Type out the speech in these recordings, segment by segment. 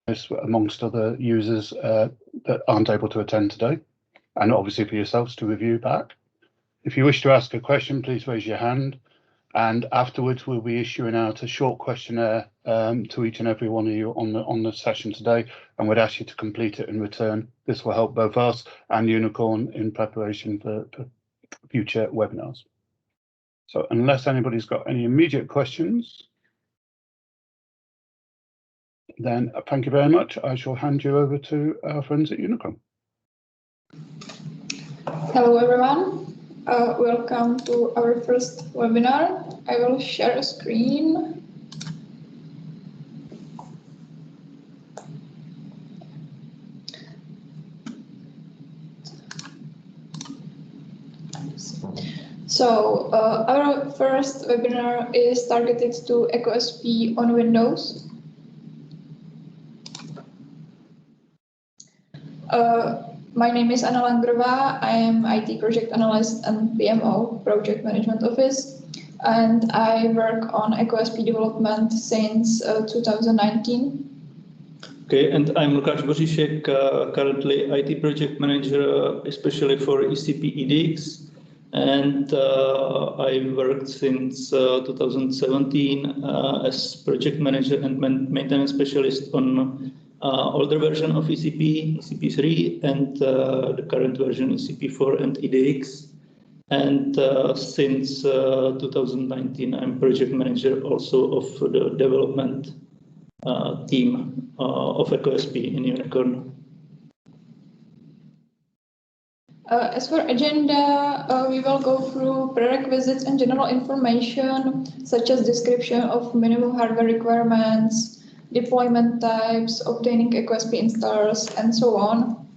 amongst other users that aren't able to attend today, and obviously for yourselves to review back. If you wish to ask a question, please raise your hand, and afterwards we'll be issuing out a short questionnaire to each and every one of you on the session today, and we'd ask you to complete it in return. This will help both us and Unicorn in preparation for future webinars. So unless anybody's got any immediate questions, then thank you very much. I shall hand you over to our friends at Unicorn. Hello everyone. Welcome to our first webinar. I will share a screen. So our first webinar is targeted to ECCo on Windows. My name is Anna Langerová. I am IT project analyst and PMO, Project Management Office, and I work on ECCo development since 2019. Okay, and I'm Lukáš Boříšek, currently IT project manager, especially for ECP EDX, and I worked since 2017 as project manager and maintenance specialist on older version of ECP, ECP3, and the current version ECP4 and EDX. And since 2019, I'm project manager also of the development team of ECCo in Unicorn. As for agenda, we will go through prerequisites and general information, such as description of minimum hardware requirements, deployment types, obtaining ECCo installers, and so on.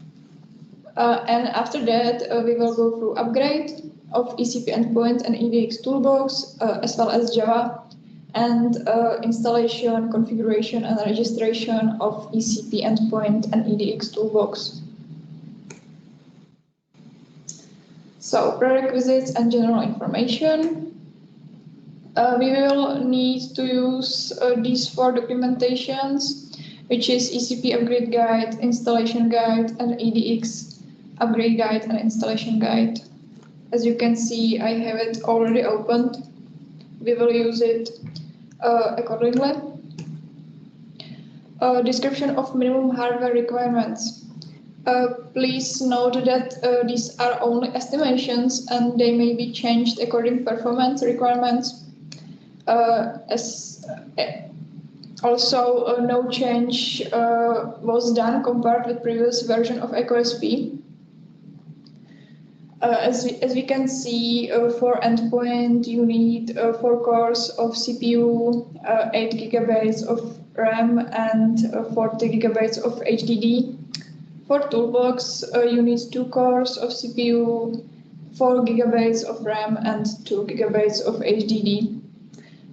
And after that, we will go through upgrade of ECP endpoint and EDX toolbox, as well as Java, and installation, configuration, and registration of ECP endpoint and EDX toolbox. So, prerequisites and general information. We will need to use these four documentations, which is ECP upgrade guide, installation guide, and EDX upgrade guide and installation guide. As you can see, I have it already opened. We will use it accordingly. Description of minimum hardware requirements. Please note that these are only estimations and they may be changed according to performance requirements. Also, no change was done compared with previous version of ECCo. As we can see, for endpoint, you need 4 cores of CPU, 8 GB of RAM, and 40 GB of HDD. For toolbox, you need 2 cores of CPU, 4 GB of RAM, and 2 GB of HDD.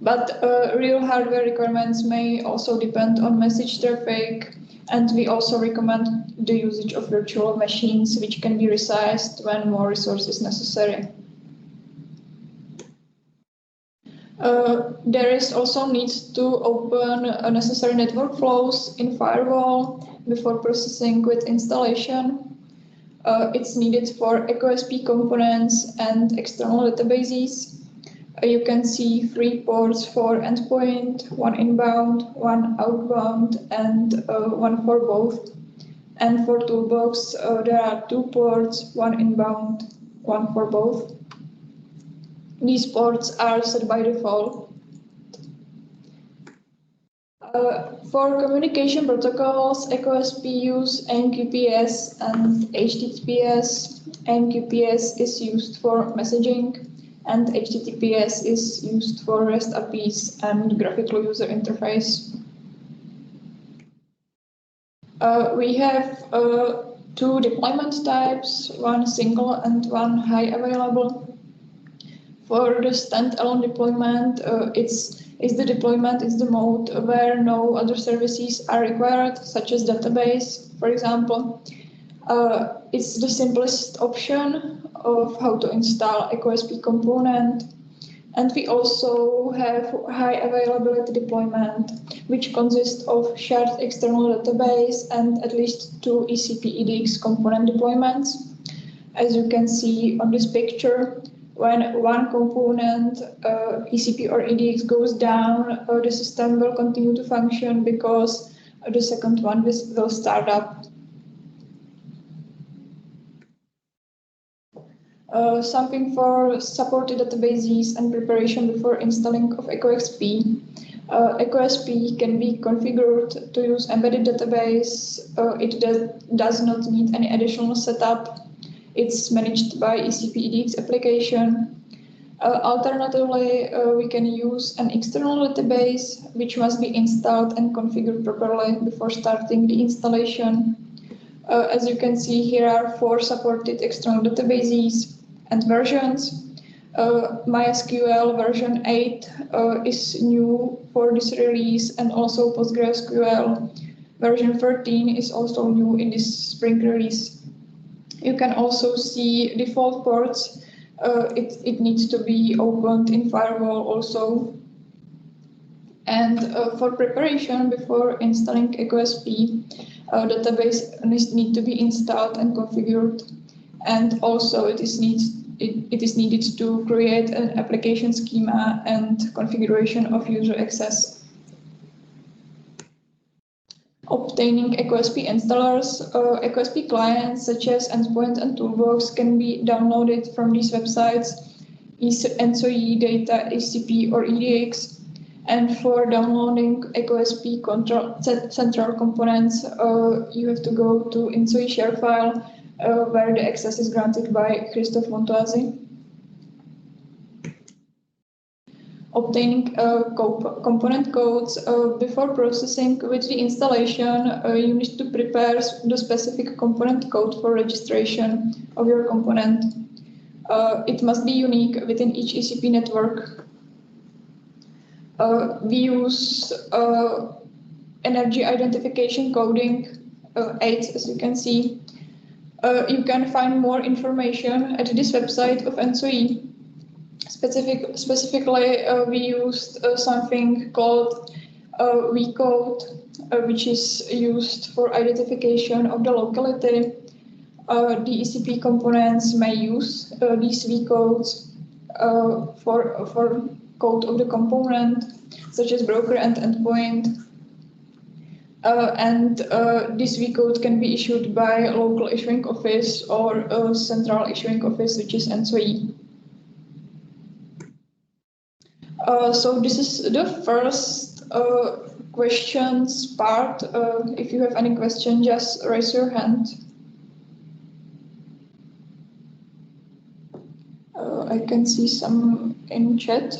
But real hardware requirements may also depend on message traffic, and we also recommend the usage of virtual machines, which can be resized when more resources necessary. There is also need to open necessary network flows in firewall before processing with installation. It's needed for ECCo components and external databases. You can see 3 ports for endpoint, 1 inbound, 1 outbound, and 1 for both. And for toolbox, there are 2 ports, 1 inbound, 1 for both. These ports are set by default. For communication protocols, ECCo use AMQPS and HTTPS. AMQPS is used for messaging, and HTTPS is used for REST APIs and graphical user interface. We have 2 deployment types, 1 single and 1 high available. For the standalone deployment, the deployment is the mode where no other services are required, such as database, for example. It's the simplest option of how to install ECCo component. And we also have high availability deployment, which consists of shared external database and at least 2 ECP EDX component deployments. As you can see on this picture, when one component, ECP or EDX, goes down, the system will continue to function because the second one will start up. Something for supported databases and preparation before installing of ECCo-XP. ECCo-XP can be configured to use embedded database. It does not need any additional setup. It's managed by ECP EDX application. Alternatively, we can use an external database, which must be installed and configured properly before starting the installation. As you can see, here are 4 supported external databases and versions. MySQL version 8 is new for this release, and also PostgreSQL version 13 is also new in this spring release. You can also see default ports. It needs to be opened in firewall also. And for preparation before installing ECCo-XP, database need to be installed and configured, and also it is needed to create an application schema and configuration of user access. Obtaining ECCo-XP installers, ECCo-XP clients such as Endpoint and Toolbox can be downloaded from these websites, ENTSO-E, Data, ECP or EDX. And for downloading ECCo-XP central components, you have to go to ENTSO-E share-file, where the access is granted by Christoph Montoasi. Obtaining component codes before processing with the installation, you need to prepare the specific component code for registration of your component. It must be unique within each ECP network. We use energy identification coding 8, as you can see. You can find more information at this website of ENTSO-E. Specifically, we used something called vcode, which is used for identification of the locality. The ECP components may use these vcodes for code of the component, such as broker and endpoint. This vcode can be issued by local issuing office or a central issuing office, which is ENTSO-E. So this is the first questions part. If you have any question, just raise your hand. I can see some in chat.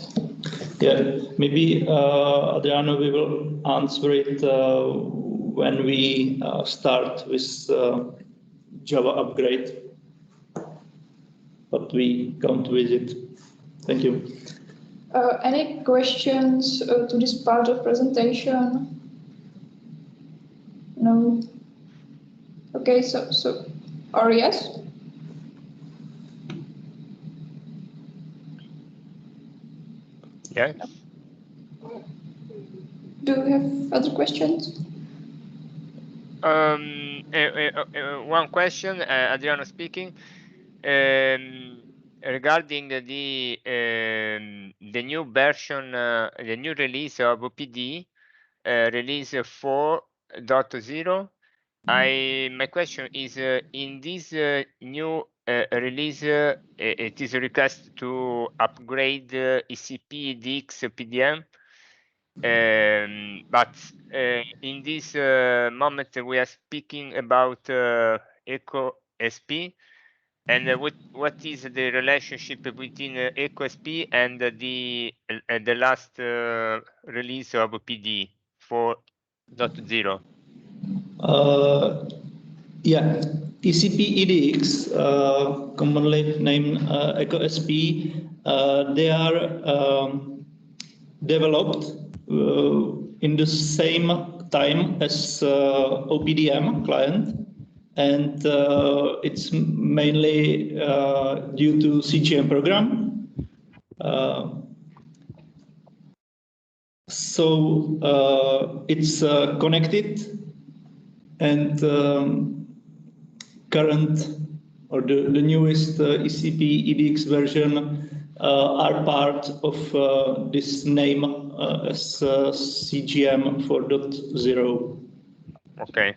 Yeah, maybe Adriano, we will answer it when we start with Java upgrade, but we can't visit. Thank you. Any questions to this part of presentation? No. Okay, so or yes? Yeah. Do you have other questions? One question, Adriano speaking. Regarding the new version, the new release of OPD, release 4.0. My question is, in this new release, it is a request to upgrade ECP EDX PDM, but in this moment we are speaking about ECCo-XP. And what is the relationship between ECCo-XP and the last release of PD 4.0? Yeah, ECP EDX, commonly named ECCo-XP, they are developed in the same time as OPDM client. And it's mainly due to CGM program. So it's connected, and current or the newest ECP EDX version are part of this name as CGM 4.0. Okay.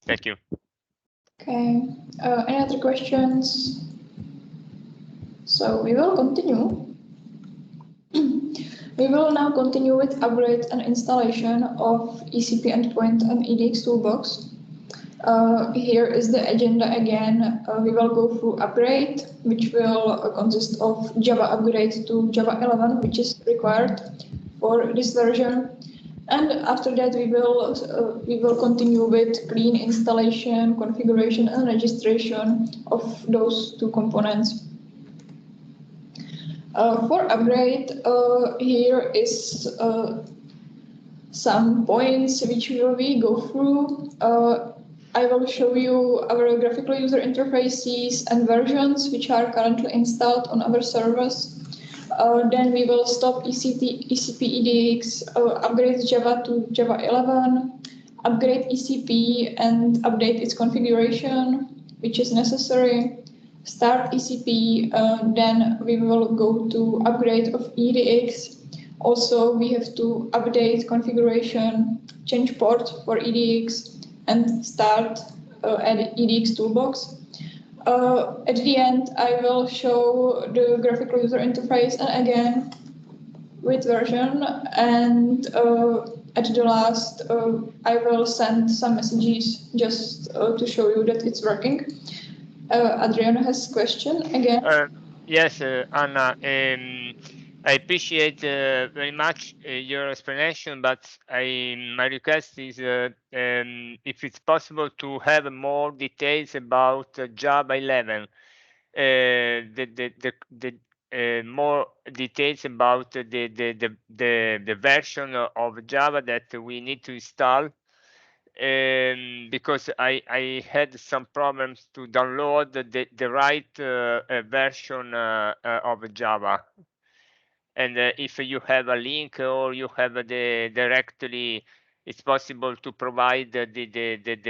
Thank you. Okay. Any other questions? So we will continue. We will now continue with upgrade and installation of ECP endpoint and EDX toolbox. Here is the agenda again. We will go through upgrade, which will consist of Java upgrade to Java 11, which is required for this version. And after that, we will continue with clean installation, configuration, and registration of those two components. For upgrade, here is some points which we go through. I will show you our graphical user interfaces and versions which are currently installed on our servers. Then we will stop ECP EDX, upgrade Java to Java 11, upgrade ECP and update its configuration, which is necessary. Start ECP, then we will go to upgrade of EDX. Also, we have to update configuration, change port for EDX, and start add EDX toolbox. At the end, I will show the graphical user interface and again with version. And at the last, I will send some messages just to show you that it's working. Adriano has a question again. Yes, Anna, I appreciate very much your explanation, but my request is if it's possible to have more details about Java 11, more details about the version of Java that we need to install. Because I had some problems to download the right version of Java. And if you have a link or you have the directly, it's possible to provide the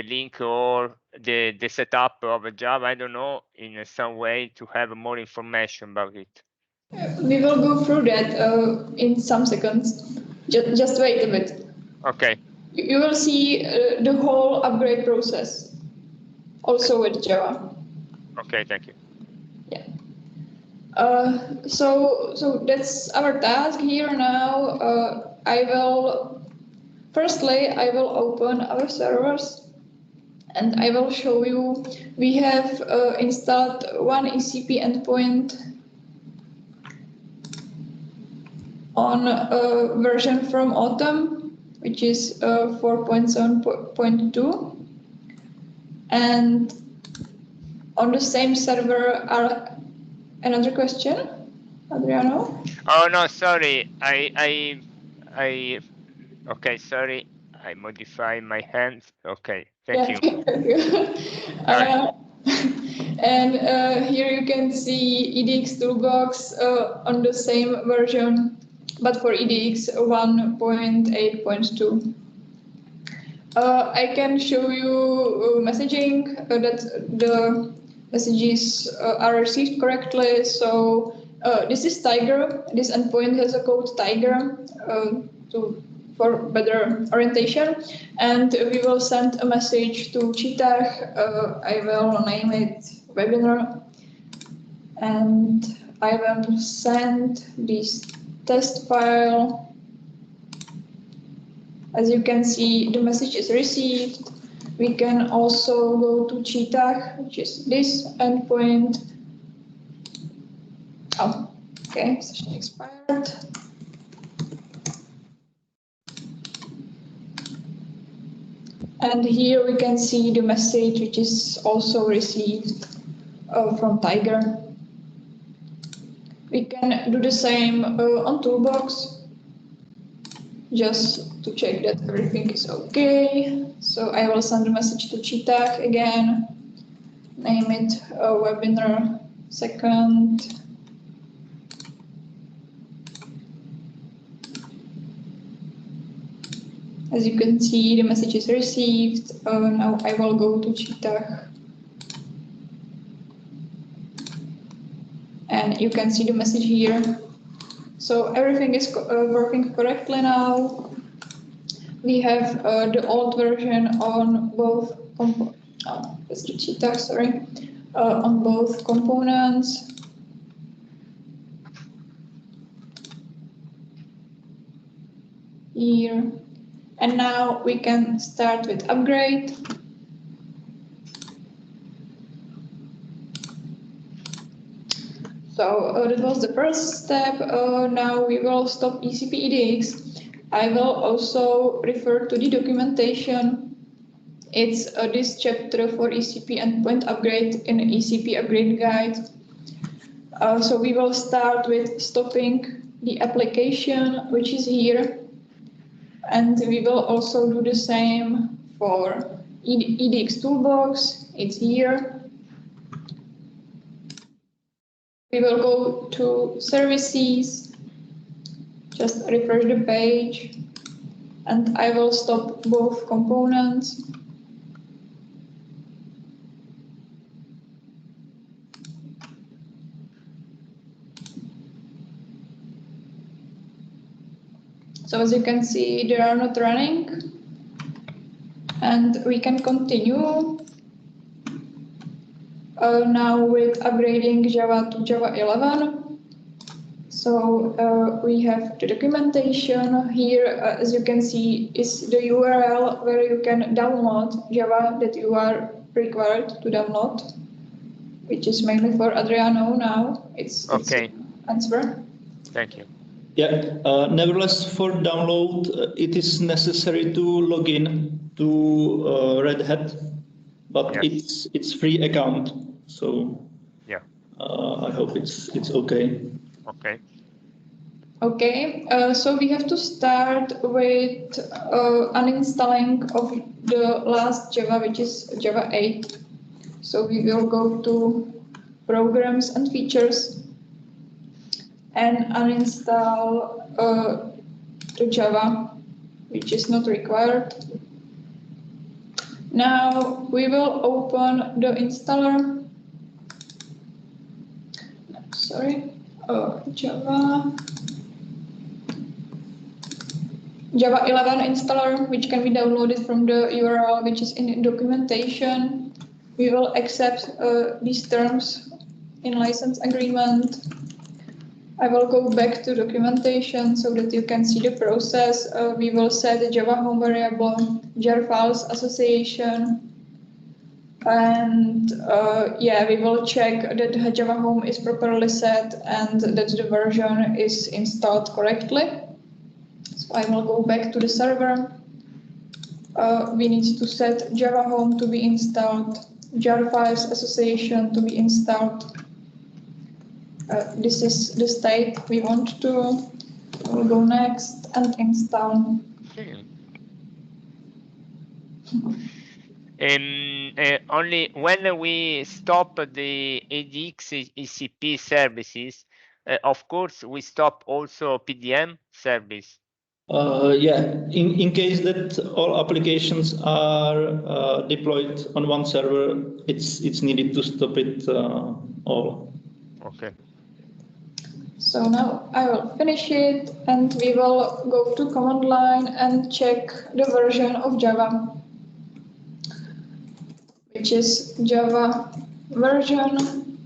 link or the setup of Java, I don't know, in some way to have more information about it. We will go through that in some seconds. Just wait a bit. Okay. You will see the whole upgrade process, also with Java. Okay, thank you. Yeah. So that's our task here now. Firstly, I will open our servers and I will show you. We have installed one ECP endpoint on a version from autumn, which is 4.7.2, and on the same server are another question, Adriano? Oh no, sorry. Okay, sorry. I modify my hands. Okay, thank you. Thank you. And here you can see EDX toolbox on the same version, but for EDX 1.8.2. I can show you messaging that the messages are received correctly. So this is Tiger. This endpoint has a code Tiger for better orientation. And we will send a message to Cheetah. I will name it webinar. And I will send this test file. As you can see, the message is received. We can also go to Cheetah, which is this endpoint. Oh, okay, session expired. And here we can see the message, which is also received from Tiger. We can do the same on Toolbox, just to check that everything is okay. So I will send a message to Cheetah again, name it webinar second. As you can see, the message is received. Now I will go to Cheetah. And you can see the message here. So everything is working correctly now. We have the old version on both that's the Cheetah, sorry, on both components. Here. And now we can start with upgrade. So that was the first step. Now we will stop ECP-EDX. I will also refer to the documentation. It's this chapter for ECP endpoint upgrade in the ECP upgrade guide. So we will start with stopping the application, which is here. And we will also do the same for EDX toolbox. It's here. We will go to services, just refresh the page, and I will stop both components. So as you can see, they are not running, and we can continue now with upgrading Java to Java 11. So we have the documentation here, as you can see, is the URL where you can download Java that you are required to download, which is mainly for Adriano now. It's okay. Answer. Thank you. Yeah, nevertheless, for download, it is necessary to log in to Red Hat, but yes. it's free account, so yeah. I hope it's okay. Okay. Okay, so we have to start with uninstalling of the last Java, which is Java 8. So we will go to Programs and Features and uninstall the Java, which is not required. Now we will open the installer. Sorry, Java 11 installer, which can be downloaded from the URL which is in documentation. We will accept these terms in license agreement. I will go back to documentation so that you can see the process. We will set the Java home variable, jar files association, and yeah, we will check that the Java home is properly set and that the version is installed correctly. So I will go back to the server. We need to set Java home to be installed, jar files association to be installed. This is the state we want to. We'll go next and install. Only when we stop the EDX ECP services, of course, we stop also PDM service. Yeah, in case that all applications are deployed on one server, it's needed to stop it all. Okay. So now I will finish it and we will go to command line and check the version of Java, which is Java version.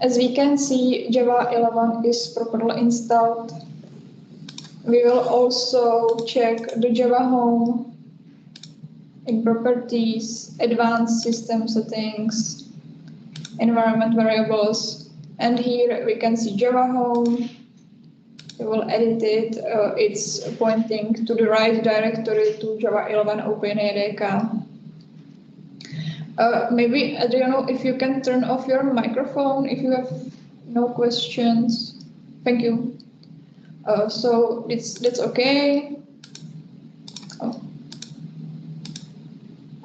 As we can see, Java 11 is properly installed. We will also check the Java home in properties, advanced system settings, environment variables. And here we can see Java home. We will edit it. It's pointing to the right directory to Java 11 OpenADK. Maybe, Adriano, if you can turn off your microphone if you have no questions. Thank you. So that's okay. Oh.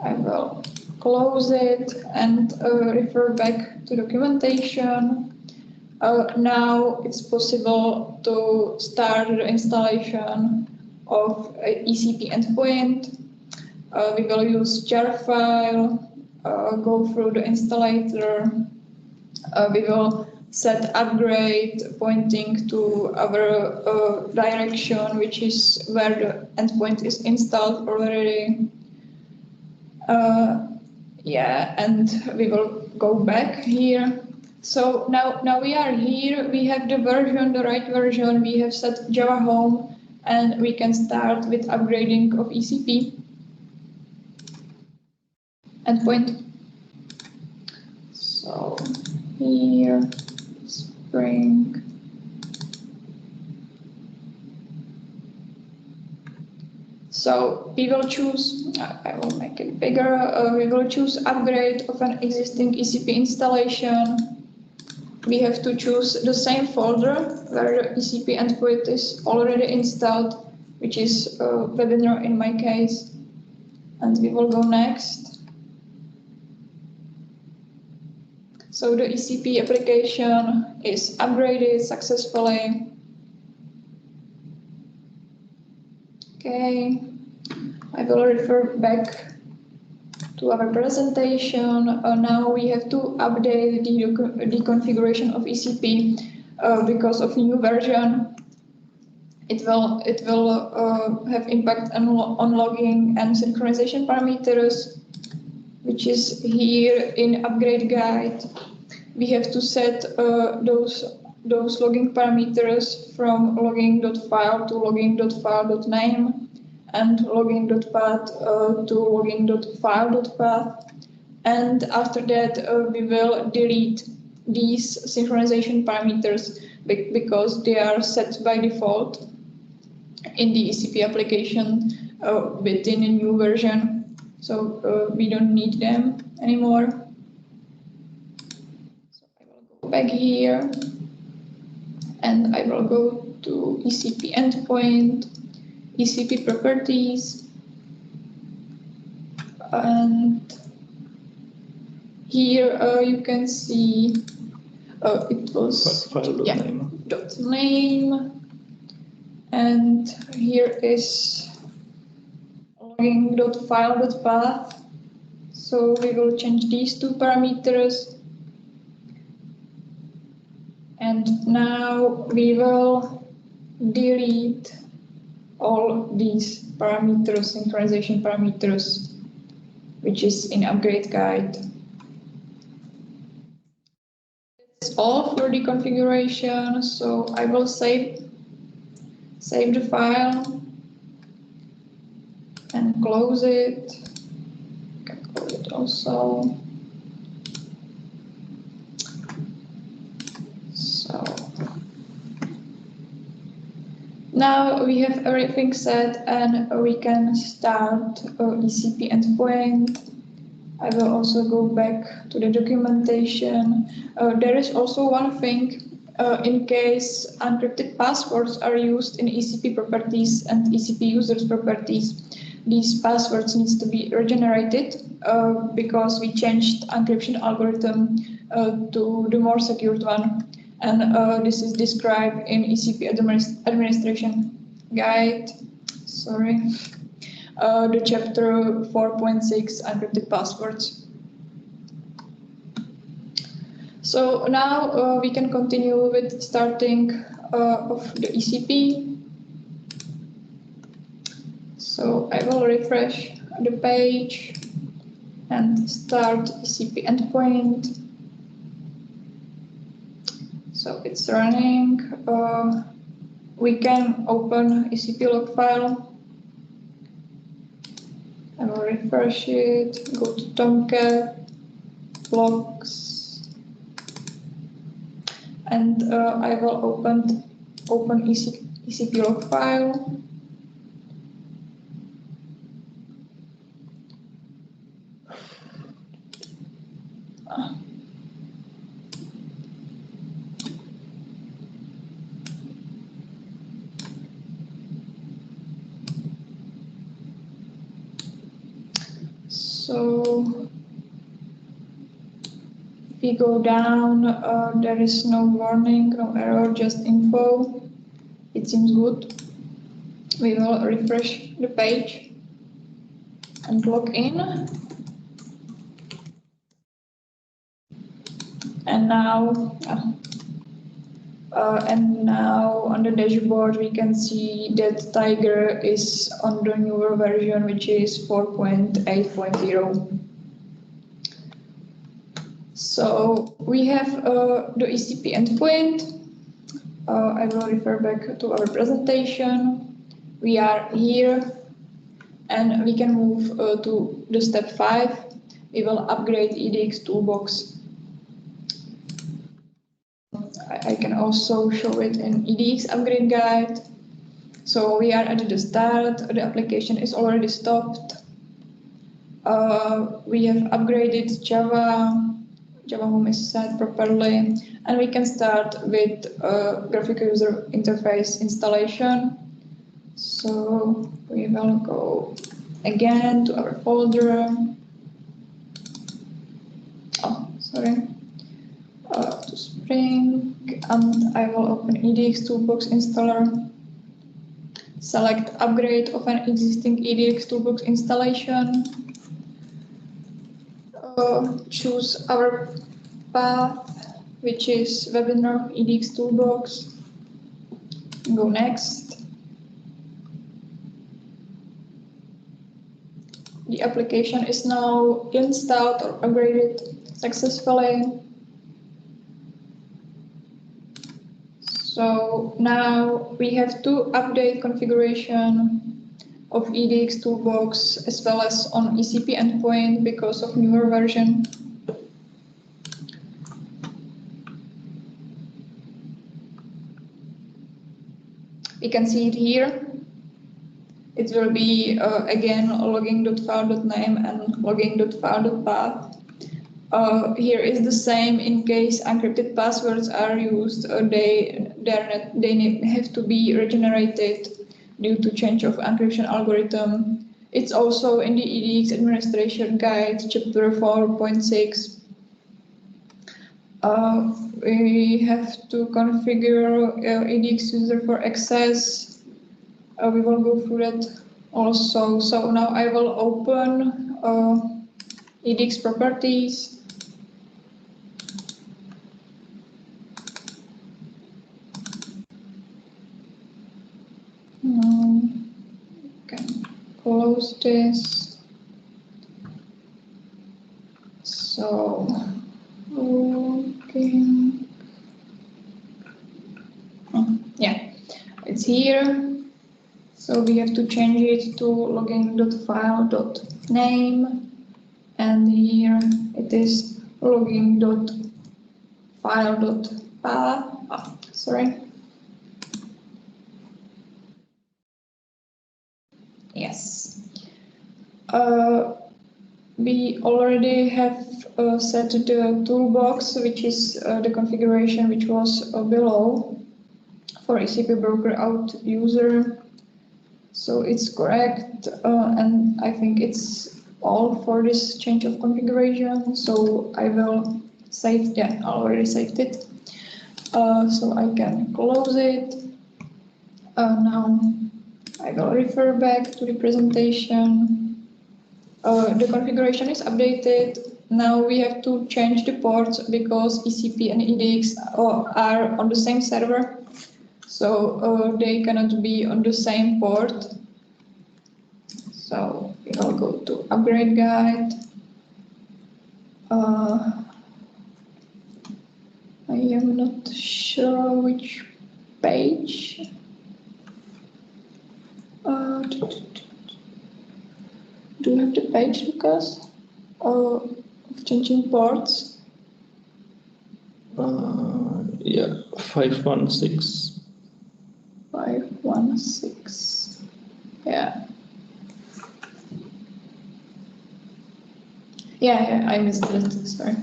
I will close it and refer back to documentation. Now it's possible to start the installation of ECP endpoint. We will use jar file, go through the installer. We will set upgrade pointing to our direction, which is where the endpoint is installed already. Yeah, and we will go back here. So now we are here. We have the version, the right version. We have set Java home, and we can start with upgrading of ECP endpoint. So here, Spring. So we will choose, I will make it bigger, we will choose upgrade of an existing ECP installation. We have to choose the same folder where the ECP endpoint is already installed, which is webinar in my case. And we will go next. So the ECP application is upgraded successfully. Okay, I will refer back to our presentation. Now we have to update the configuration of ECP because of new version. It will have impact on logging and synchronization parameters, which is here in upgrade guide. We have to set those logging parameters from logging.file to logging.file.name and logging.path to logging.file.path. And after that, we will delete these synchronization parameters because they are set by default in the ECP application within a new version. So we don't need them anymore. So I will go back here and I will go to ECP endpoint, ECP properties, and here you can see it was file.name. .name, and here is logging.file.path. So we will change these two parameters. And now we will delete all these parameters, synchronization parameters, which is in upgrade guide. That's all for the configuration. So I will save the file and close it. You can close it also. So now we have everything set and we can start ECP endpoint. I will also go back to the documentation. There is also one thing, in case encrypted passwords are used in ECP properties and ECP users properties, these passwords needs to be regenerated because we changed encryption algorithm to the more secured one. And this is described in ECP administration guide, sorry, the chapter 4.6 encrypted passwords. So now we can continue with starting of the ECP. So I will refresh the page and start ECP endpoint. So it's running. We can open ECP log file. I will refresh it, go to Tomcat, logs, and I will open ECP log file. So if we go down, there is no warning, no error, just info. It seems good. We will refresh the page and log in. And now on the dashboard we can see that Tiger is on the newer version, which is 4.8.0. So we have the ECP endpoint. I will refer back to our presentation. We are here and we can move to the step 5. We will upgrade EDX toolbox. I can also show it in EDX upgrade guide. So we are at the start, the application is already stopped. We have upgraded Java home is set properly, and we can start with graphical user interface installation. So we will go again to our folder. To Spring, and I will open EDX Toolbox installer. Select upgrade of an existing EDX Toolbox installation. Choose our path, which is webinar EDX Toolbox. Go next. The application is now installed or upgraded successfully. So now we have to update configuration of EDX Toolbox as well as on ECP endpoint because of newer version. We can see it here. It will be again logging.file.name and logging.file.path. Here is the same in case encrypted passwords are used. They have to be regenerated due to change of encryption algorithm. It's also in the EDX administration guide, chapter 4.6. We have to configure EDX user for access. We will go through that also. So now I will open EDX properties. Can close this. So, okay. Yeah, it's here. So we have to change it to login.file.name, and here it is login.file.path. Sorry. Yes. We already have set the toolbox, which is the configuration which was below for ECP broker out user. So it's correct, and I think it's all for this change of configuration. So I will save, I already saved it. So I can close it. Now I will refer back to the presentation. The configuration is updated. Now we have to change the ports because ECP and EDX are on the same server. So they cannot be on the same port. So we will go to upgrade guide. I am not sure which page. Do you have the page, Lucas, of changing ports? Yeah, 516. 516. Yeah. Yeah, I missed it. Sorry.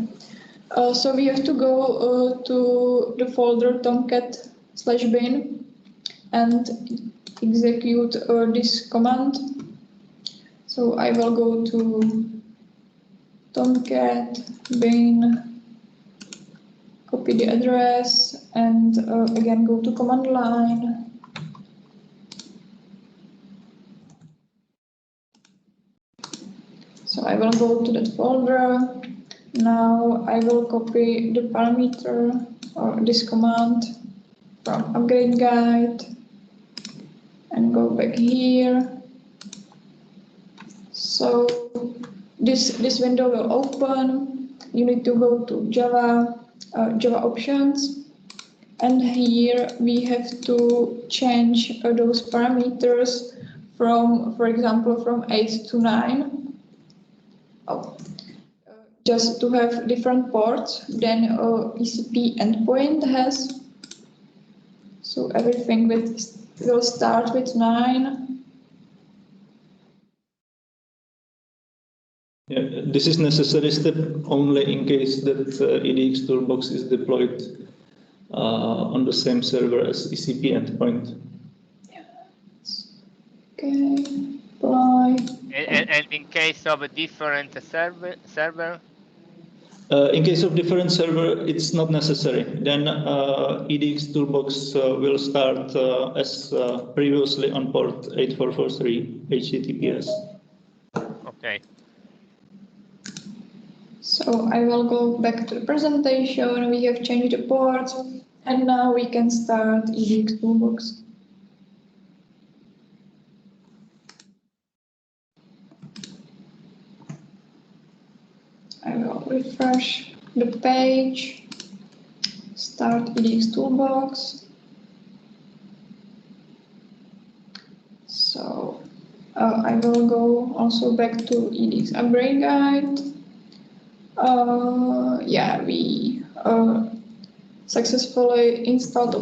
So we have to go to the folder tomcat/bin and execute this command. So I will go to tomcat bin, copy the address, and again go to command line. So I will go to that folder. Now I will copy the parameter or this command from upgrade guide and go back here. So this window will open. You need to go to Java options, and here we have to change those parameters from, for example, from 8 to 9. Just to have different ports than ECP endpoint has. So everything will start with 9. Yeah, this is necessary step only in case that EDX toolbox is deployed on the same server as ECP endpoint. Okay, apply. And in case of a different server? In case of different server, it's not necessary. Then EDX toolbox will start as previously on port 8443 HTTPS. Okay. So I will go back to the presentation. We have changed the ports, and now we can start EDX toolbox. I will refresh the page, start EDX toolbox. So I will go also back to EDX upgrade guide. Yeah, we successfully installed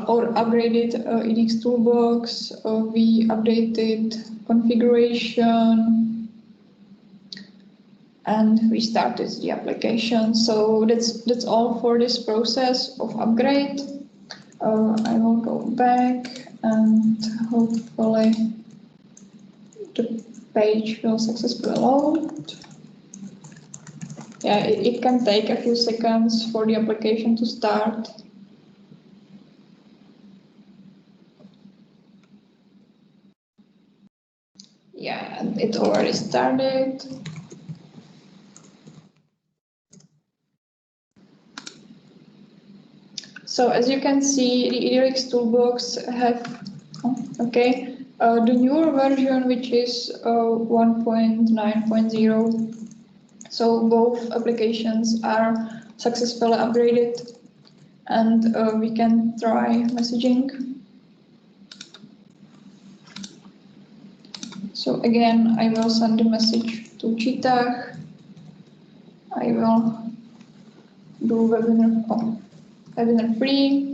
or upgraded EDX toolbox. We updated configuration, and we started the application. So that's all for this process of upgrade. I will go back and hopefully the page will successfully load. Yeah, it can take a few seconds for the application to start. Yeah, and it already started. So as you can see, the EDX toolbox have, the newer version, which is 1.9.0. So both applications are successfully upgraded, and we can try messaging. So again, I will send a message to Cheetah. I will do webinar free.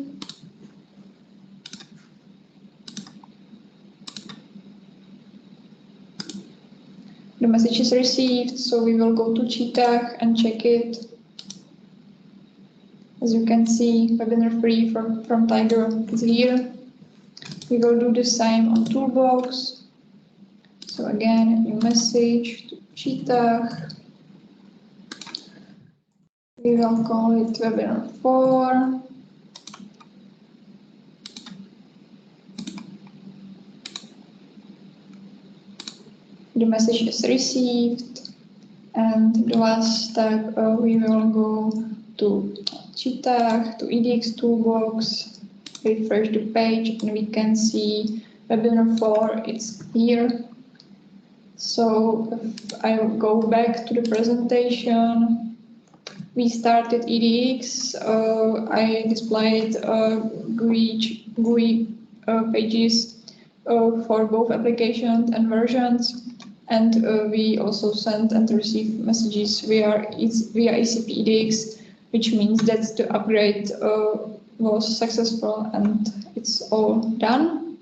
The message is received, so we will go to Cheetah and check it. As you can see, webinar free from Tiger is here. We will do the same on Toolbox. So again, new message to Cheetah. We will call it webinar 4. The message is received, and the last step, we will go to Cheetah, to EDX toolbox, refresh the page, and we can see webinar 4, it's here. So if I go back to the presentation, we started EDX, I displayed GUI pages for both applications and versions. And we also sent and received messages via ECP EDX, which means that the upgrade was successful and it's all done.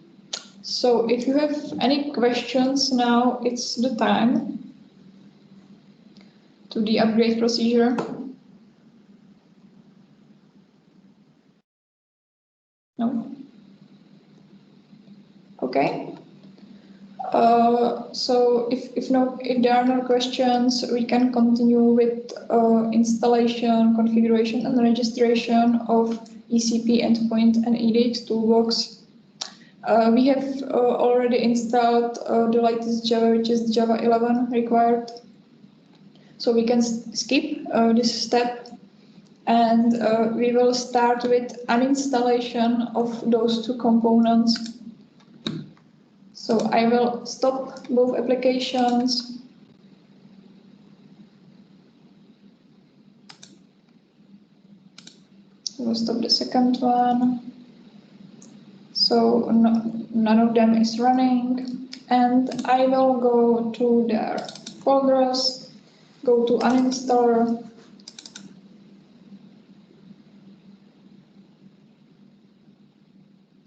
So if you have any questions now, it's the time to the upgrade procedure. No? Okay. So if there are no questions, we can continue with installation, configuration, and registration of ECP endpoint and EDX toolbox. We have already installed the latest Java, which is Java 11 required. So we can skip this step, and we will start with uninstallation of those two components. So I will stop both applications. We'll stop the second one. So none of them is running. And I will go to their folders, go to uninstall.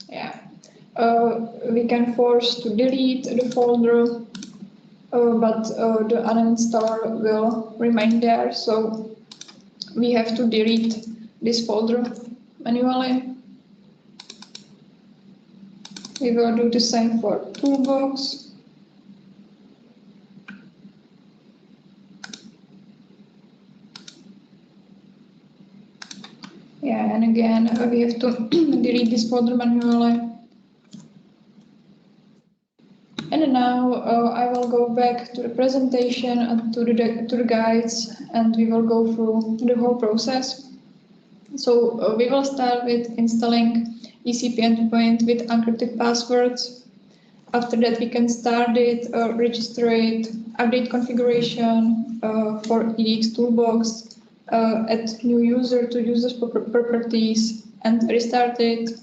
Yeah, we can force to delete the folder, but the uninstall will remain there. So we have to delete this folder manually. We will do the same for Toolbox. Yeah, and again, we have to delete this folder manually. And now I will go back to the presentation and to the guides, and we will go through the whole process. So we will start with installing ECP endpoint with encrypted passwords. After that, we can start it, register it, update configuration for EDX Toolbox, add new user to users properties, and restart it.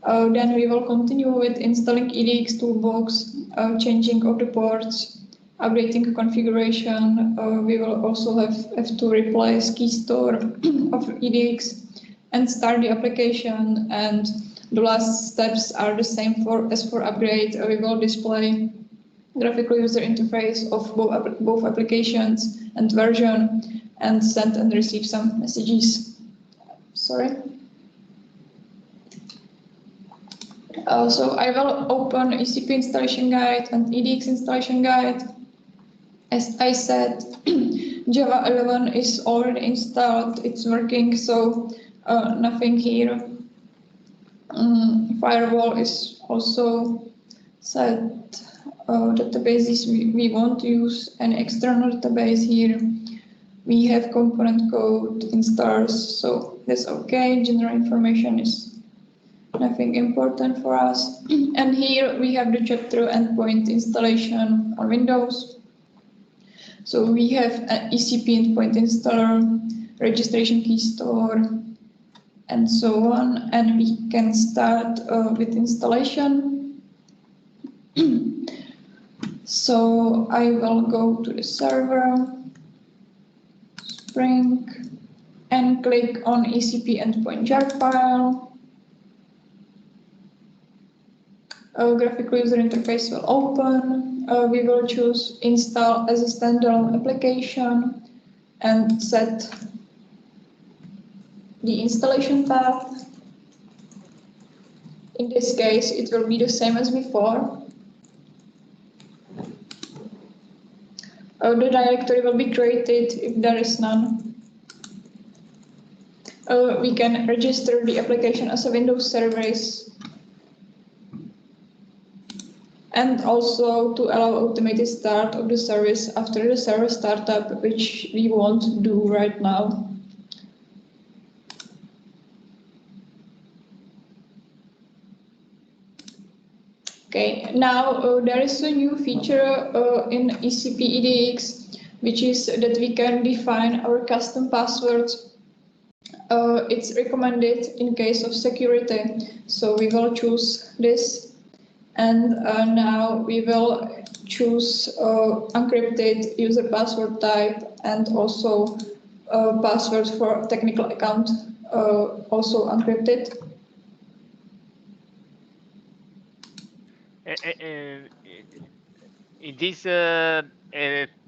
Then we will continue with installing EDX Toolbox, changing of the ports, updating configuration. We will also have to replace key store of EDX and start the application. And the last steps are the same as for upgrade. We will display graphical user interface of both applications and version, and send and receive some messages. Sorry. So I will open ECP installation guide and EDX installation guide. As I said, Java 11 is already installed, it's working, so nothing here. Firewall is also set. Databases, we won't use an external database here. We have component code installers, so that's okay. General information is nothing important for us. And here we have the chapter endpoint installation on Windows. So we have an ECP endpoint installer, registration key store, and so on. And we can start with installation. So I will go to the server, Spring, and click on ECP endpoint jar file. Graphical user interface will open. We will choose install as a standalone application and set the installation path. In this case, it will be the same as before. The directory will be created if there is none. We can register the application as a Windows service, and also to allow automated start of the service after the server startup, which we won't do right now. Okay, now there is a new feature in ECP EDX, which is that we can define our custom passwords. It's recommended in case of security, so we will choose this. And now we will choose encrypted user password type and also password for technical account, also encrypted. In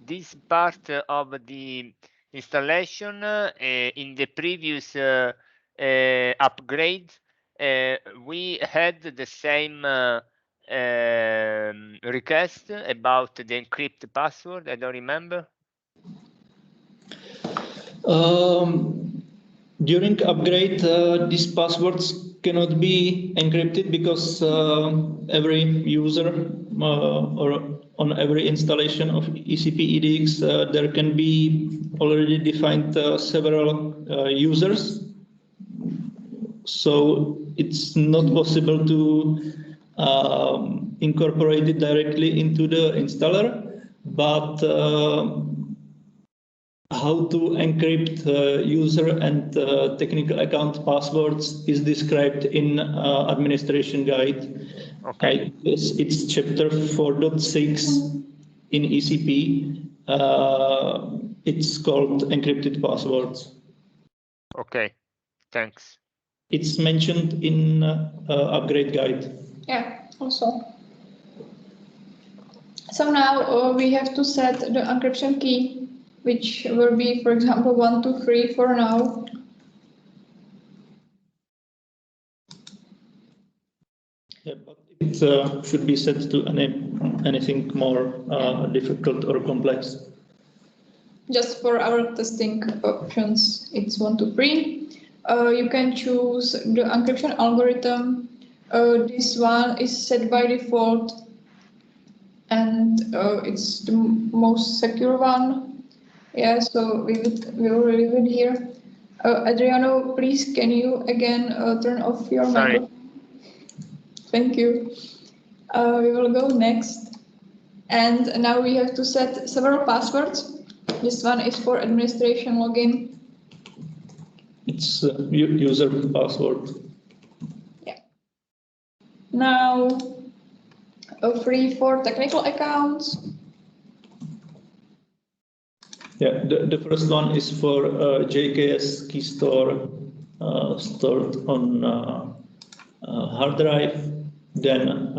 this part of the installation, in the previous upgrade, we had the same request about the encrypted password. I don't remember. During upgrade, these passwords cannot be encrypted because every user or on every installation of ECP EDX, there can be already defined several users. So it's not possible to incorporate it directly into the installer, but how to encrypt user and technical account passwords is described in administration guide. Okay. It's chapter 4.6 in ECP. It's called encrypted passwords. Okay, thanks. It's mentioned in upgrade guide. Yeah, also. So now we have to set the encryption key, which will be, for example, 123 for now. Yeah, but it should be set to anything more difficult or complex. Just for our testing options, it's 123. You can choose the encryption algorithm. This one is set by default, and it's the most secure one. Yeah, so we will leave it here. Adriano, please, can you again turn off your microphone? Thank you. We will go next. And now we have to set several passwords. This one is for administration login. It's user password. Yeah. Now, free for technical accounts. Yeah, the first one is for JKS key store stored on hard drive. Then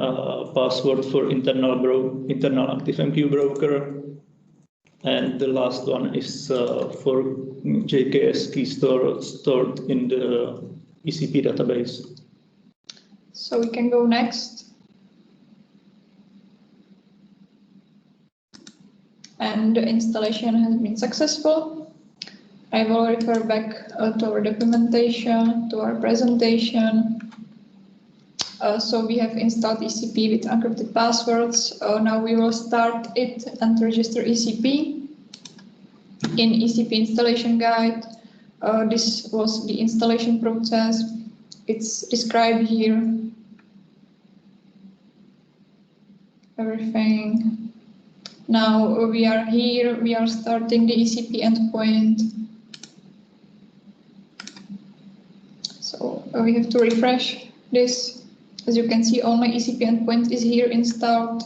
password for internal ActiveMQ broker. And the last one is for JKS key store stored in the ECP database. So we can go next. And the installation has been successful. I will refer back to our documentation, to our presentation. So we have installed ECP with encrypted passwords. Now we will start it and register ECP. In ECP installation guide, this was the installation process. It's described here. Everything. Now we are here, we are starting the ECP endpoint. So we have to refresh this. As you can see, only ECP endpoint is here installed.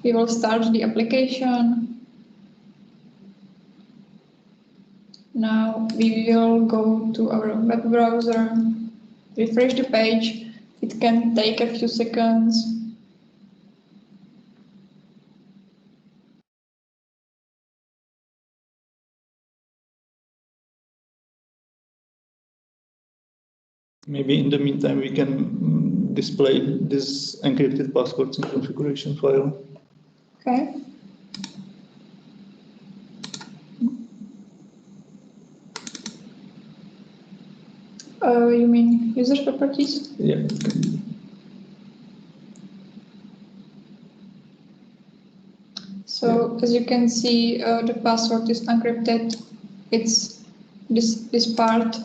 We will start the application. Now we will go to our web browser, refresh the page. It can take a few seconds. Maybe in the meantime we can display this encrypted passwords in configuration file. Okay. You mean user properties? Yeah. So as you can see, the password is encrypted. It's this part.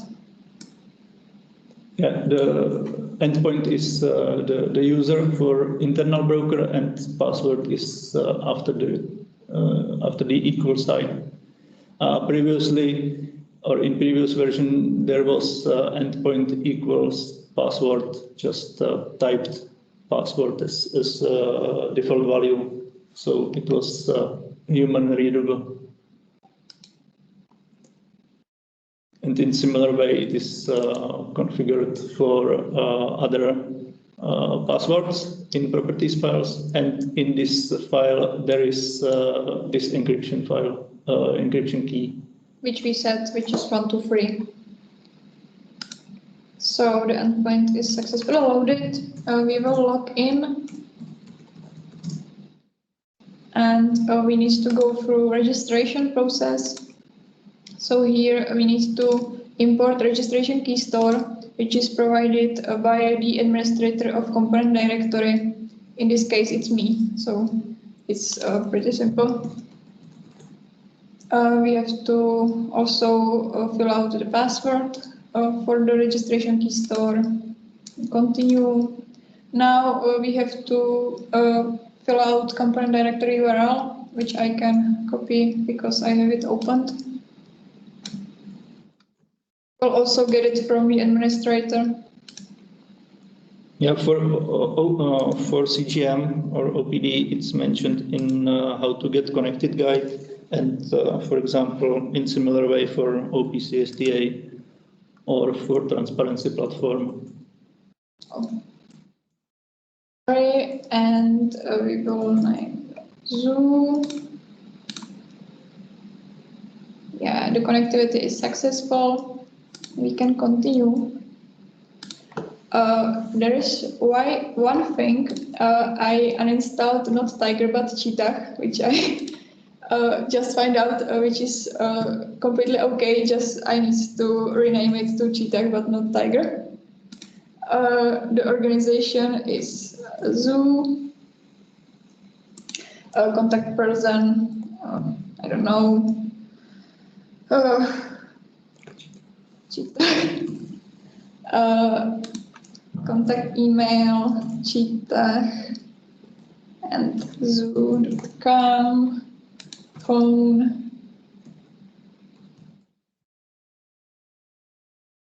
Yeah, the endpoint is the user for internal broker, and password is after the equal sign. Previously, or in previous version, there was endpoint equals password, just typed password as default value, so it was human readable. And in similar way, it is configured for other passwords in properties files. And in this file, there is this encryption file, encryption key. Which we set, which is 123. So the endpoint is successfully loaded. We will log in. And we need to go through registration process. So here we need to import registration key store, which is provided by the administrator of component directory. In this case, it's me. So it's pretty simple. We have to also fill out the password for the registration key store. Continue. Now we have to fill out component directory URL, which I can copy because I have it opened. We'll also get it from the administrator. Yeah, for CGM or OPD, it's mentioned in how to get connected guide, and for example, in similar way for OPCSTA or for transparency platform. Okay, and we will name Zoo. Yeah, the connectivity is successful. We can continue. There is one thing I uninstalled, not Tiger but Cheetah, which I just find out, which is completely okay. Just I need to rename it to Cheetah but not Tiger. The organization is Zoo. Contact person, I don't know. Cheetah. Contact email, Cheetah, and zoo.com, phone,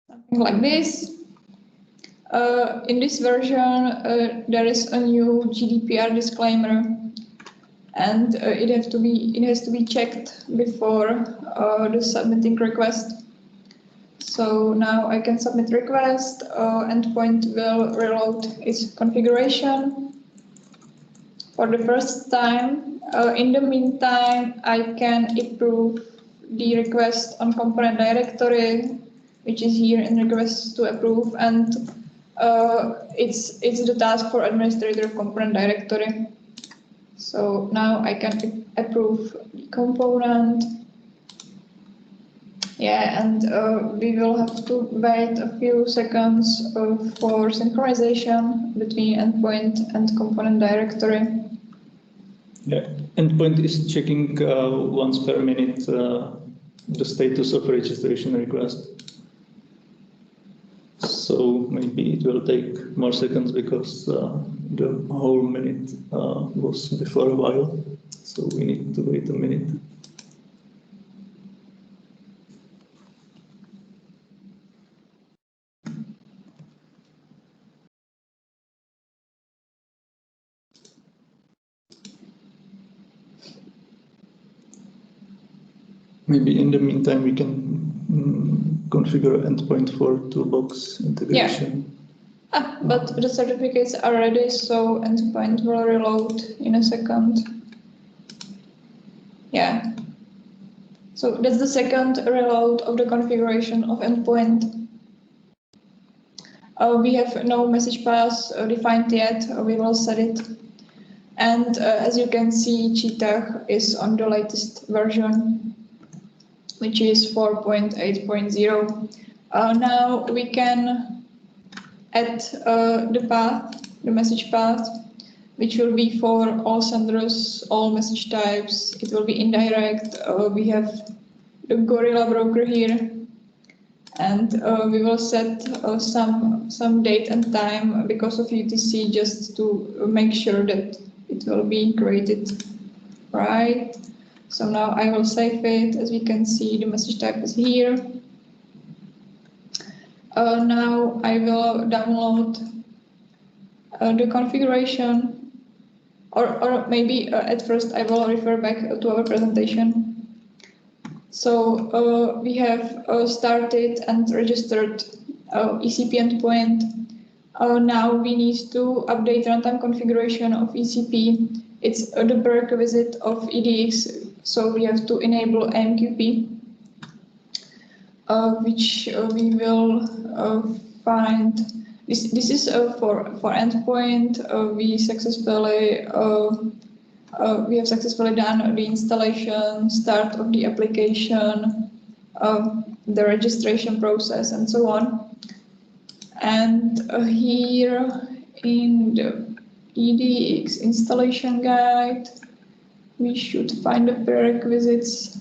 something like this. In this version, there is a new GDPR disclaimer, and it has to be checked before the submitting request. So now I can submit request, endpoint will reload its configuration for the first time. In the meantime, I can approve the request on component directory, which is here in request to approve, and it's the task for administrator of component directory. So now I can approve the component. Yeah, and we will have to wait a few seconds for synchronization between endpoint and component directory. Yeah, endpoint is checking once per minute the status of registration request. So maybe it will take more seconds because the whole minute was before a while. So we need to wait a minute. Maybe in the meantime we can configure endpoint for toolbox integration. Yeah. But the certificates are ready, so endpoint will reload in a second. Yeah. So that's the second reload of the configuration of endpoint. We have no message files defined yet. We will set it. And as you can see, Cheetah is on the latest version, which is 4.8.0. Now we can add the path, the message path, which will be for all senders, all message types. It will be indirect. We have the Gorilla broker here, and we will set some date and time because of UTC, just to make sure that it will be created right. So now I will save it. As we can see, the message type is here. Now I will download the configuration, or maybe at first I will refer back to our presentation. So we have started and registered ECP endpoint. Now we need to update runtime configuration of ECP. It's the prerequisite of EDX, so we have to enable AMQP, which we will find. This is for endpoint. We have successfully done the installation, start of the application, the registration process, and so on. And here in the EDX installation guide, we should find the prerequisites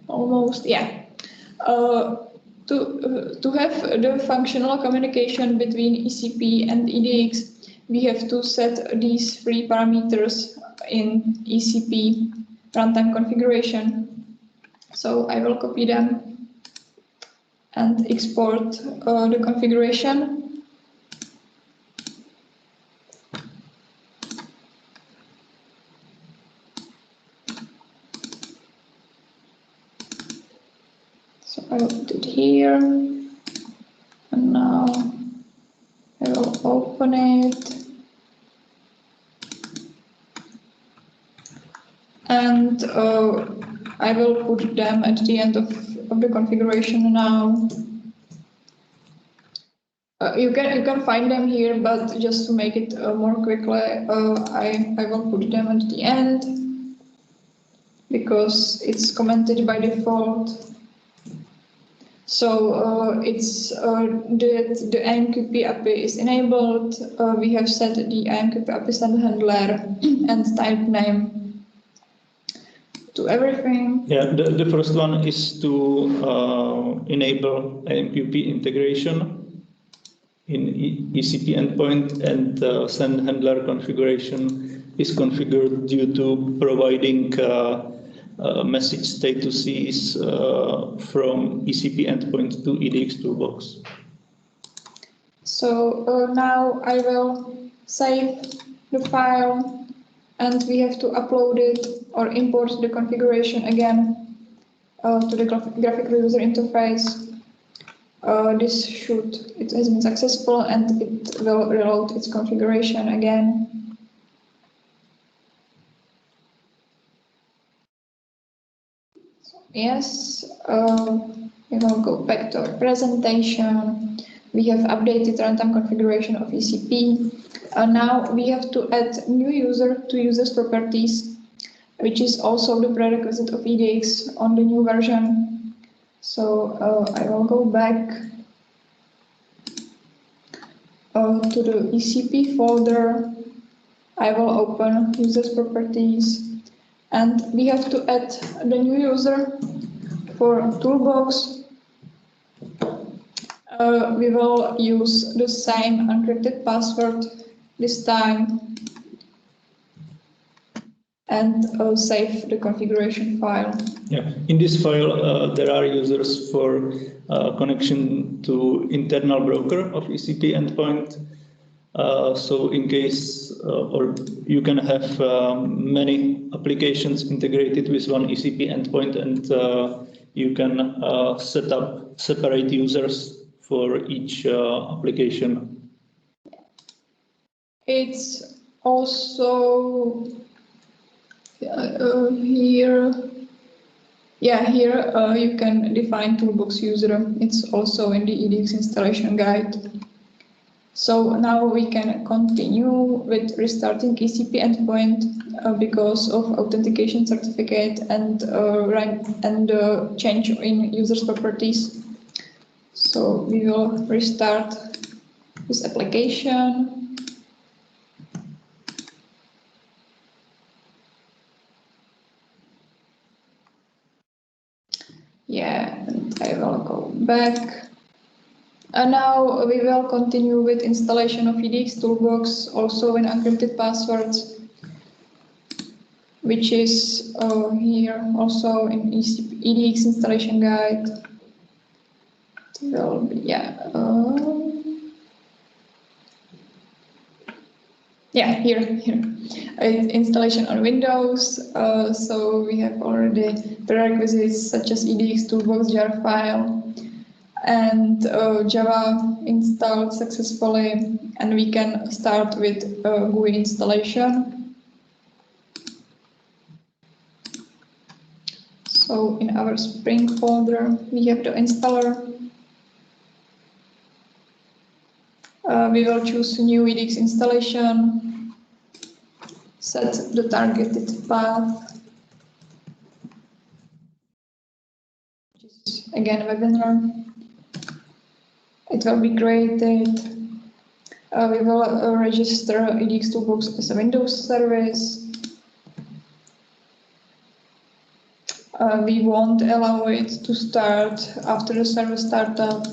almost, yeah. To have the functional communication between ECP and EDX, we have to set these three parameters in ECP runtime configuration. So I will copy them and export the configuration. So I will put it here, and now I will open it. And I will put them at the end of the configuration now. You can find them here, but just to make it more quickly, I will put them at the end because it's commented by default. So it's that the AMQP API is enabled. We have set the AMQP API send handler and type name to everything. Yeah, the first one is to enable AMQP integration in ECP endpoint, and send handler configuration is configured due to providing message statuses from ECP endpoint to EDX toolbox. So now I will save the file, and we have to upload it or import the configuration again to the graphical user interface. It has been successful, and it will reload its configuration again. Yes, we will go back to our presentation. We have updated runtime configuration of ECP. Now we have to add new user to users properties, which is also the prerequisite of EDX on the new version. So I will go back to the ECP folder. I will open users properties, and we have to add the new user for toolbox. We will use the same encrypted password this time and save the configuration file. Yeah, in this file there are users for connection to internal broker of ECP endpoint. So in case, or you can have many applications integrated with one ECP endpoint, and you can set up separate users for each application. It's also here. Yeah, here you can define toolbox user. It's also in the EDX installation guide. So now we can continue with restarting ECP endpoint because of authentication certificate and change in users properties. So we will restart this application. Yeah, and I will go back. And now we will continue with installation of EDX toolbox, also in encrypted passwords, which is here also in EDX installation guide. It will be, here. Installation on Windows. So we have already prerequisites such as EDX toolbox jar file and Java installed successfully, and we can start with GUI installation. So in our Spring folder, we have the installer. We will choose new EDX installation, set the targeted path, which is again webinar. It will be created. We will register EDX toolbox as a Windows service. we won't allow it to start after the server startup.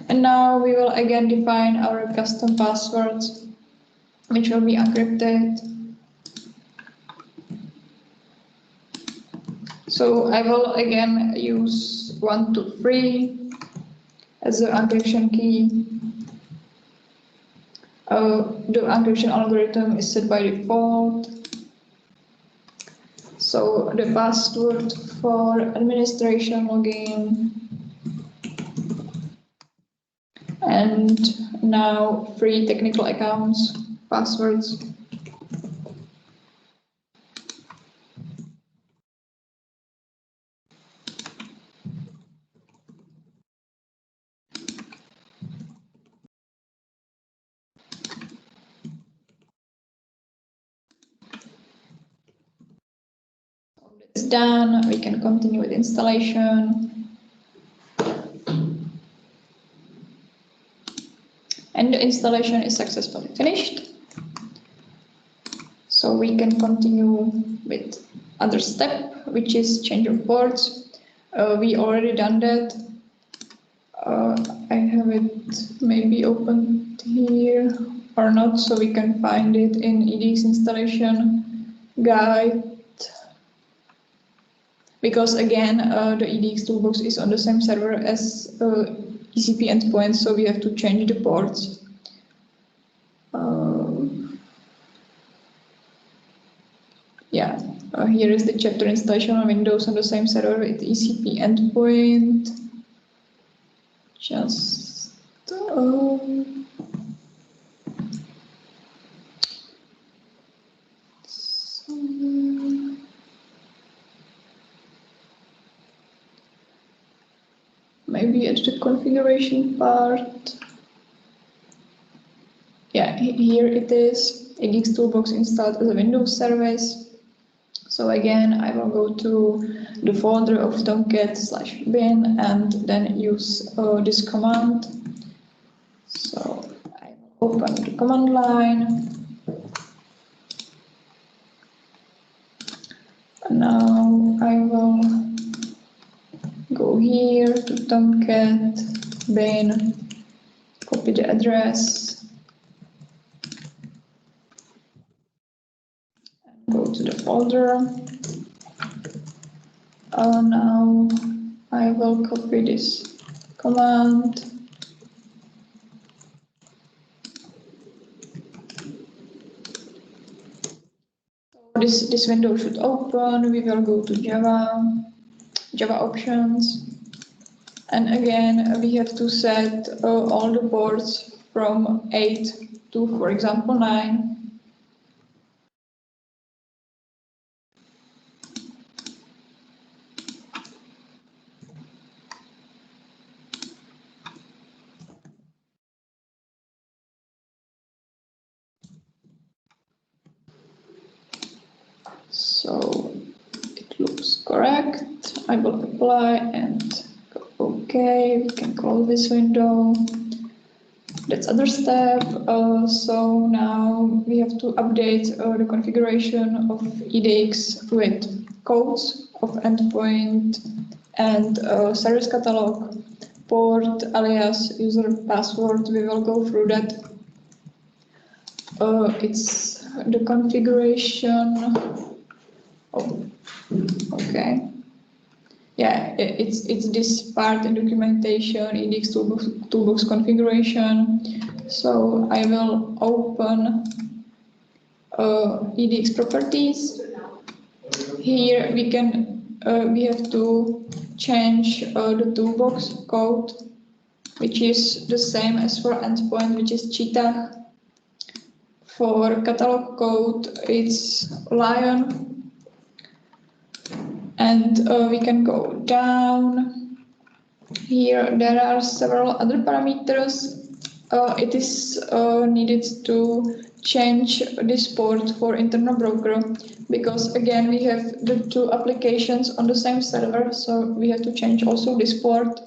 And now we will again define our custom passwords, which will be encrypted. So I will again use 123 as the encryption key. The encryption algorithm is set by default. So the password for administration login. And now free technical accounts, passwords. It's done, we can continue with installation. And the installation is successfully finished. So we can continue with other step, which is change of ports. We already done that. I have it maybe opened here or not, so we can find it in EDX installation guide. Because again, the EDX toolbox is on the same server as ECP endpoint, so we have to change the ports. Yeah, here is the chapter installation on Windows on the same server with ECP endpoint. Just maybe at the configuration part. Yeah, here it is, EDX toolbox installed as a Windows service. So again, I will go to the folder of tomcat/bin and then use this command. So I will open the command line. And now I will go here to tomcat bin, copy the address, and go to the folder. Now I will copy this command. This window should open. We will go to Java options. And again, we have to set all the ports from 8 to, for example, 9. So it looks correct. I will apply and go OK. We can close this window. That's other step. So now we have to update the configuration of EDX with codes of endpoint and service catalog, port, alias, user, password. We will go through that. It's the configuration. Oh, okay. Yeah, it's this part in documentation, EDX toolbox configuration. So I will open EDX properties. Here we have to change the toolbox code, which is the same as for endpoint, which is cheetah. For catalog code, it's lion. And we can go down. Here there are several other parameters. It is needed to change this port for internal broker, because again we have the two applications on the same server, so we have to change also this port.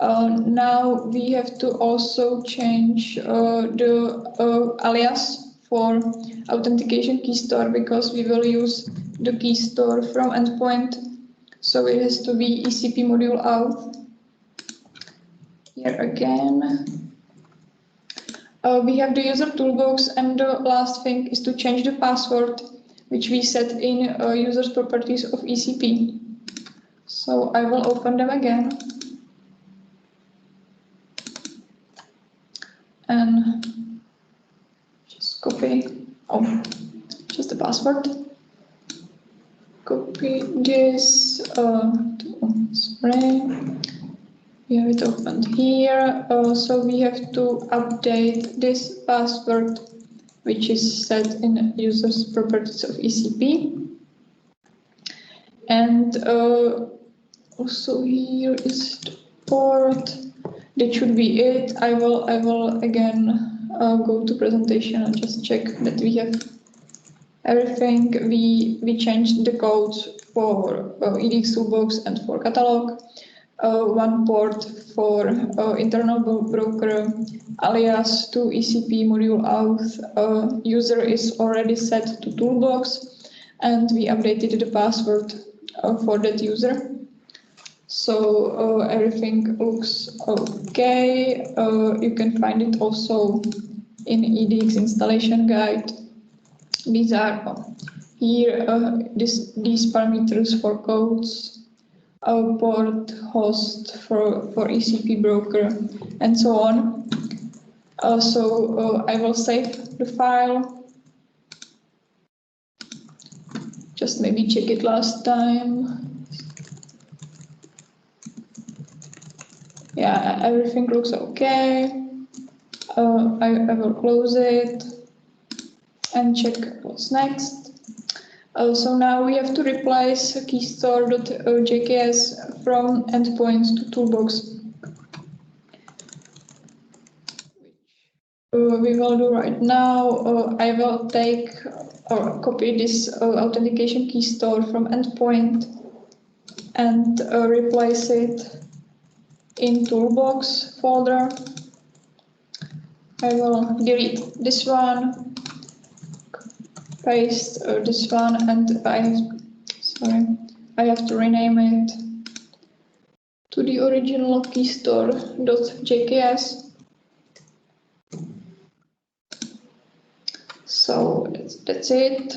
Now we have to also change the alias for authentication key store, because we will use the key store from endpoint. So it has to be ECP module auth. Here again. We have the user toolbox, and the last thing is to change the password, which we set in users properties of ECP. So I will open them again. And just copy, just the password. Copy this, sorry, we have it opened here. So we have to update this password, which is set in users properties of ECP. And also here is the port. That should be it. I will again go to presentation and just check that we have everything. We changed the codes for EDX toolbox and for catalog. One port for internal broker, alias to ECP module auth. User is already set to toolbox, and we updated the password for that user. So everything looks okay. You can find it also in EDX installation guide. These are here, these parameters for codes, port, host for ECP broker, and so on. So I will save the file. Just maybe check it last time. Yeah, everything looks okay. I will close it and check what's next. So now we have to replace keystore.jks from endpoints to toolbox. We will do right now. I will take or copy this authentication key store from endpoint and replace it in toolbox folder. I will delete this one, paste this one, and I have to rename it to the original keystore.jks. So that's it.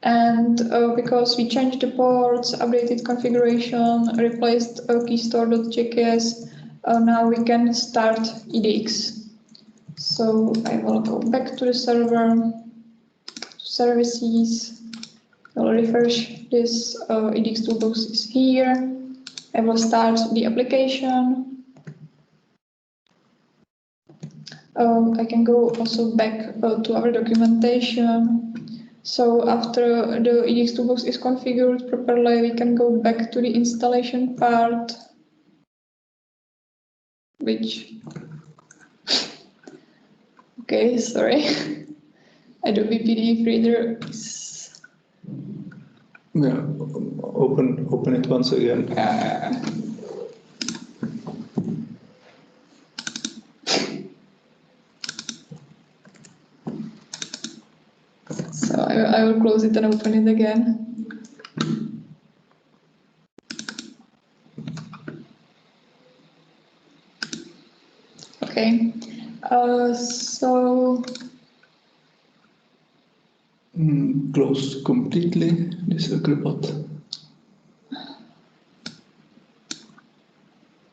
And because we changed the ports, updated configuration, replaced keystore.js, now we can start EDX. So I will go back to the server, services, I will refresh this, EDX toolbox is here. I will start the application. I can go also back to our documentation. So after the EDX toolbox is configured properly, we can go back to the installation part, which, okay, sorry, Adobe PDF Reader is... Yeah, open it once again. So I will close it and open it again. Okay, so Close completely this Acrobat.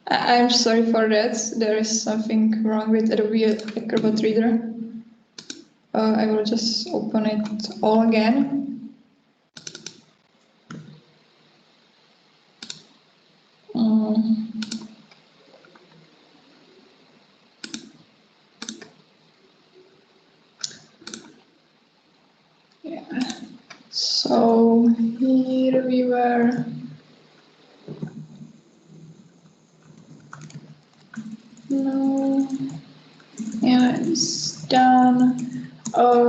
I'm sorry for that. There is something wrong with Adobe Acrobat Reader. I will just open it all again. Yeah. So here we were. No. Yeah, it's done.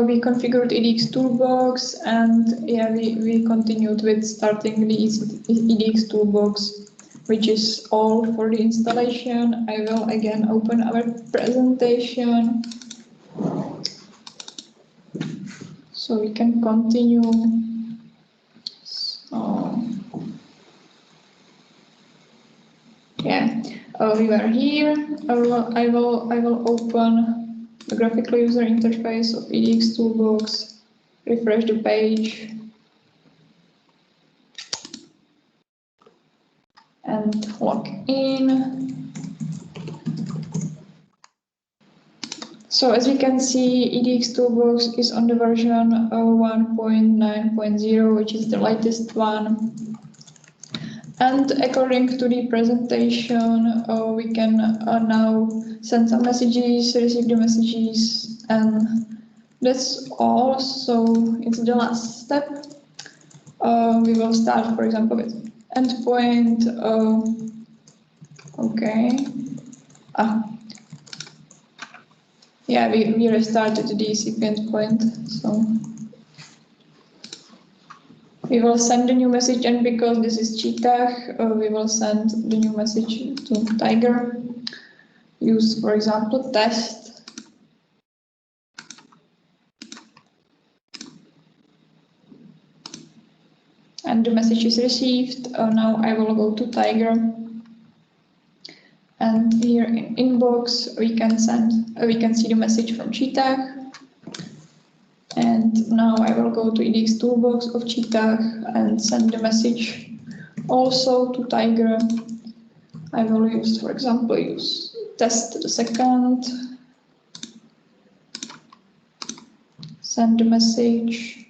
We configured EDX toolbox, and yeah, we continued with starting the EDX toolbox. which is all for the installation. I will again open our presentation so we can continue. So, yeah, we were here. I will open the graphical user interface of EDX Toolbox, refresh the page, and log in. So as you can see, EDX Toolbox is on the version 1.9.0, which is the latest one. And according to the presentation, we can now send some messages, receive the messages, and that's all. So it's the last step. We will start, for example, with endpoint. Okay. Yeah, we restarted the ECCo endpoint, so we will send the new message, and because this is Cheetah, we will send the new message to Tiger. Use, for example, test. And the message is received. Now I will go to Tiger. And here in inbox, we can see the message from Cheetah. And now I will go to EDX Toolbox of Cheetah and send the message also to Tiger. I will use, for example, test the second. Send the message.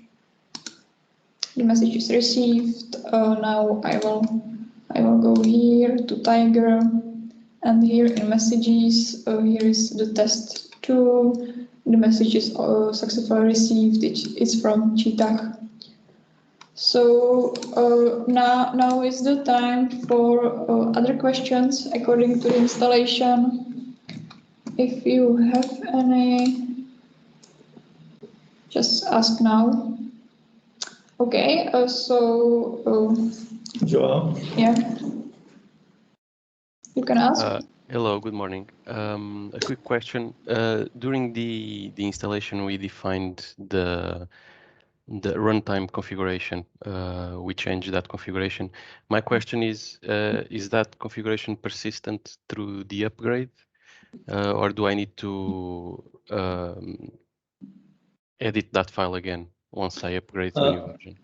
The message is received. Now I will go here to Tiger. And here in messages, here is the test 2. The message is successfully received. It's from Cheetah. So now is the time for other questions according to the installation. If you have any, just ask now. Okay, Joao? Yeah. You can ask. Hello, good morning. A quick question. During the installation, we defined the runtime configuration. We changed that configuration. My question is that configuration persistent through the upgrade, or do I need to edit that file again once I upgrade to a new version?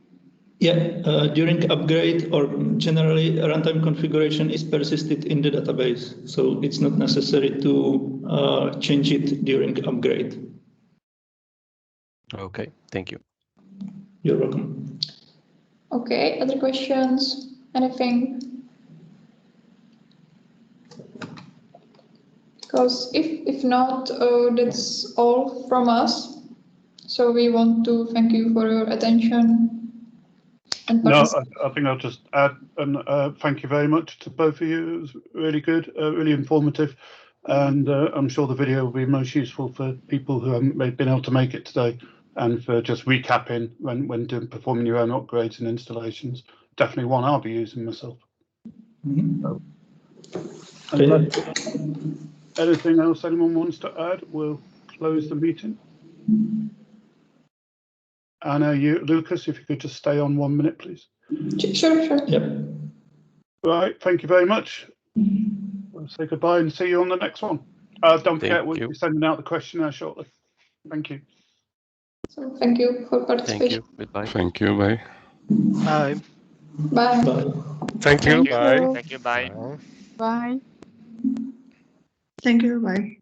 Yeah, during upgrade or generally runtime configuration is persisted in the database, so it's not necessary to change it during upgrade. Okay, thank you. You're welcome. Okay, other questions? Anything? Because if not, that's all from us. So we want to thank you for your attention. And no, I think I'll just add and thank you very much to both of you. It was really good, really informative, and I'm sure the video will be most useful for people who haven't been able to make it today, and for just recapping when performing your own upgrades and installations. Definitely one I'll be using myself. Mm-hmm. Anything else anyone wants to add? We'll close the meeting. Anna, Lucas, if you could just stay on 1 minute, please. Sure. Yep. Right, thank you very much. We'll say goodbye and see you on the next one. Don't forget, we'll be sending out the questionnaire shortly. Thank you. So thank you for participation. Thank you. Goodbye. Thank you. Bye. Bye. Bye. Bye. Thank you. Bye. Thank you. Bye. Bye. Thank you. Bye.